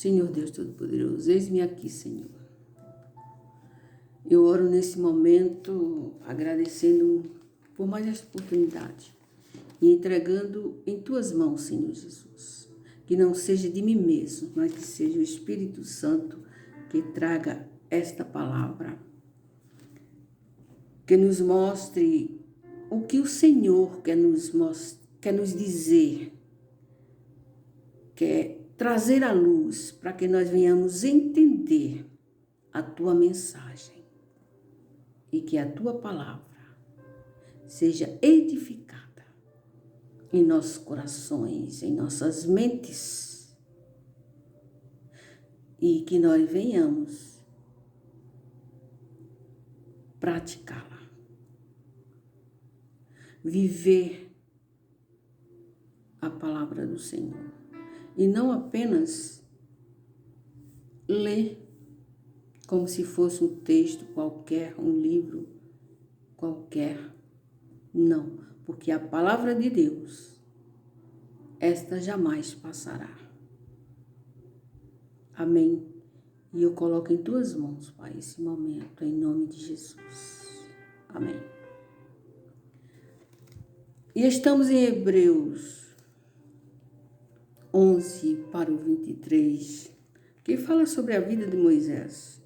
Senhor Deus Todo-Poderoso, eis-me aqui, Senhor. Eu oro nesse momento agradecendo por mais esta oportunidade e entregando em Tuas mãos, Senhor Jesus. Que não seja de mim mesmo, mas que seja o Espírito Santo que traga esta palavra. Que nos mostre o que o Senhor quer nos dizer, quer trazer à luz para que nós venhamos entender a Tua mensagem e que a Tua palavra seja edificada em nossos corações, em nossas mentes e que nós venhamos praticá-la, viver a palavra do Senhor e não apenas ler como se fosse um texto qualquer, um livro qualquer. Não, porque a palavra de Deus, esta jamais passará. Amém. E eu coloco em Tuas mãos, Pai, esse momento, em nome de Jesus. Amém. E estamos em Hebreus 11 para o 23, que fala sobre a vida de Moisés.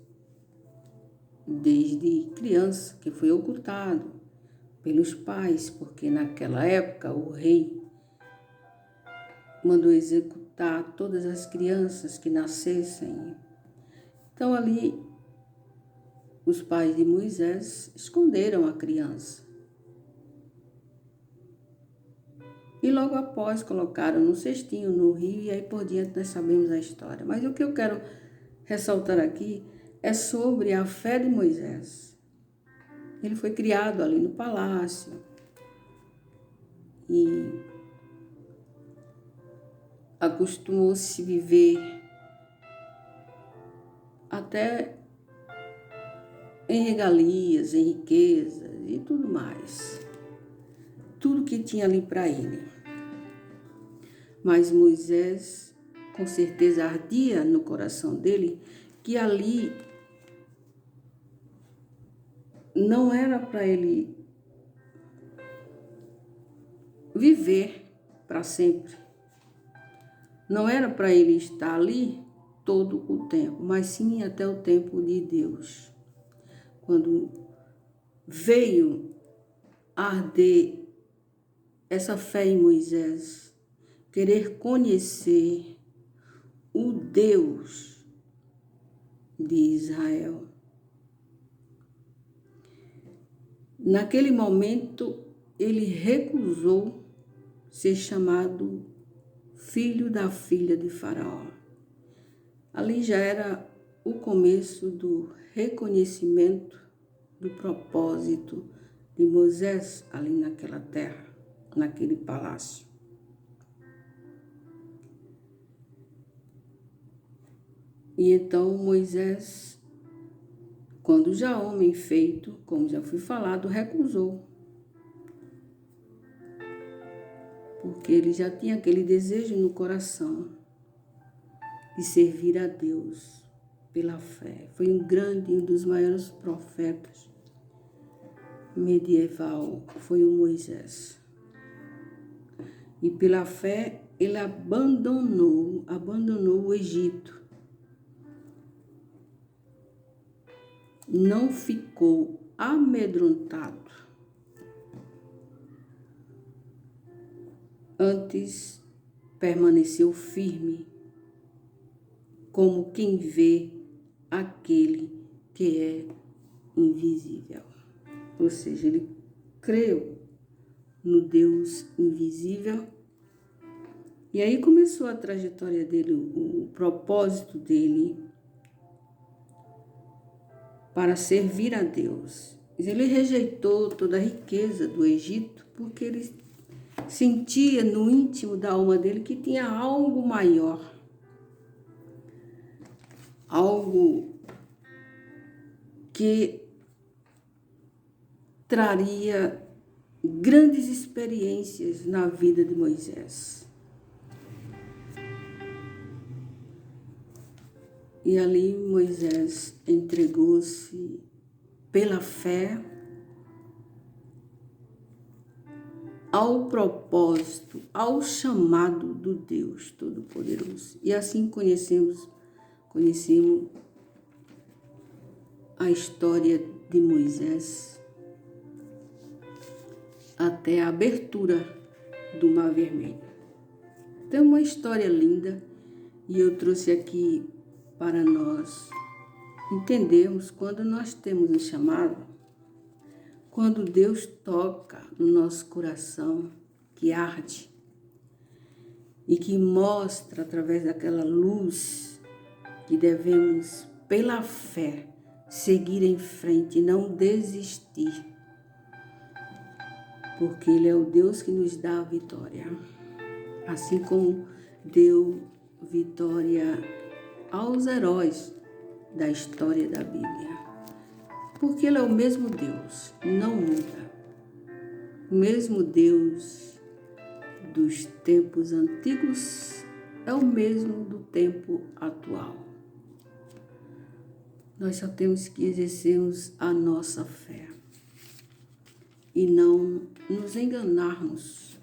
Desde criança, que foi ocultado pelos pais, porque naquela época o rei mandou executar todas as crianças que nascessem. Então ali os pais de Moisés esconderam a criança. E logo após colocaram no cestinho, no rio, e aí por diante nós sabemos a história. Mas o que eu quero ressaltar aqui é sobre a fé de Moisés. Ele foi criado ali no palácio e acostumou-se a viver até em regalias, em riquezas e tudo mais. Tudo que tinha ali para ele. Mas Moisés, com certeza, ardia no coração dele que ali não era para ele viver para sempre. Não era para ele estar ali todo o tempo, mas sim até o tempo de Deus. Quando veio arder essa fé em Moisés, querer conhecer o Deus de Israel. Naquele momento, ele recusou ser chamado filho da filha de Faraó. Ali já era o começo do reconhecimento do propósito de Moisés ali naquela terra, naquele palácio. E então Moisés, quando já homem feito, como já foi falado, recusou. Porque ele já tinha aquele desejo no coração de servir a Deus pela fé. Foi um dos maiores profetas medieval, foi o Moisés. E pela fé ele abandonou o Egito. Não ficou amedrontado. Antes permaneceu firme, como quem vê aquele que é invisível. Ou seja, ele creu no Deus invisível. E aí começou a trajetória dele, o propósito dele para servir a Deus. Ele rejeitou toda a riqueza do Egito porque ele sentia no íntimo da alma dele que tinha algo maior, algo que traria grandes experiências na vida de Moisés. E ali Moisés entregou-se pela fé ao propósito, ao chamado do Deus Todo-Poderoso. E assim conhecemos a história de Moisés até a abertura do Mar Vermelho. Tem uma história linda e eu trouxe aqui para nós entendermos quando nós temos um chamado, quando Deus toca no nosso coração, que arde e que mostra através daquela luz que devemos, pela fé, seguir em frente e não desistir, porque Ele é o Deus que nos dá a vitória, assim como deu vitória aos heróis da história da Bíblia. Porque Ele é o mesmo Deus, não muda. O mesmo Deus dos tempos antigos é o mesmo do tempo atual. Nós só temos que exercermos a nossa fé e não nos enganarmos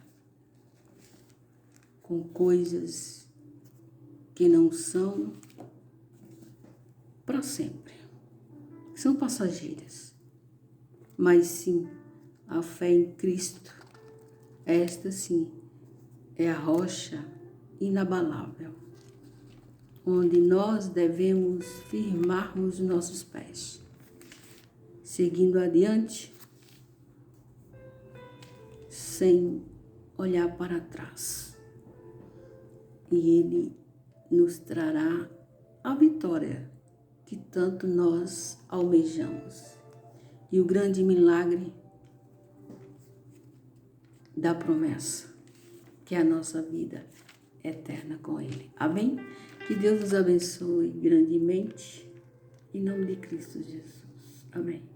com coisas que não são para sempre, que são passageiras, mas sim a fé em Cristo. Esta sim é a rocha inabalável, onde nós devemos firmarmos nossos pés, seguindo adiante, sem olhar para trás. E Ele nos trará a vitória que tanto nós almejamos. E o grande milagre da promessa, que é a nossa vida eterna com Ele. Amém? Que Deus nos abençoe grandemente, em nome de Cristo Jesus. Amém.